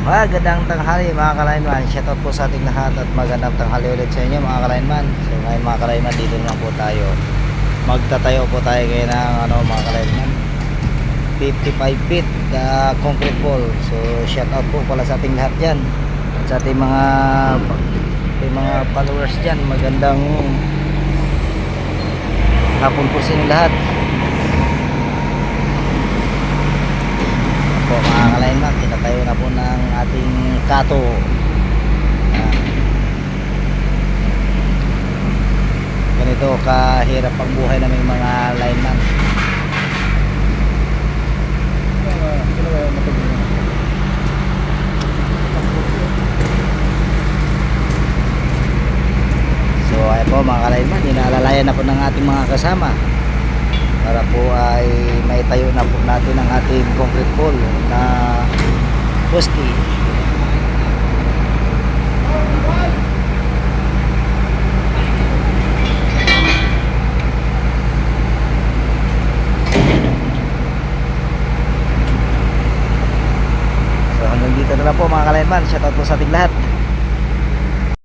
Magandang tanghali mga ka-lineman. Shoutout po sa ating lahat at magandang tanghali ulit sa inyo mga ka-lineman. So ngayon mga ka-lineman, dito na lang po tayo. Magtatayo po tayo ngayon ng mga ka-lineman, 55 feet concrete wall. So shoutout po pala sa ating lahat dyan, at sa ating mga followers dyan. Magandang hapon po sa inyo lahat po mga ka-lineman. Tinatayo na po ng ating kato. Ganito kahirap ang buhay ng mga lineman. So ay po mga ka-lineman, inaalalayan na po ng ating mga kasama para po ay maitayo na po natin ang ating concrete wall na poste. So hanggang dito na lang po mga ka-lineman. Shoutout po sa ating lahat.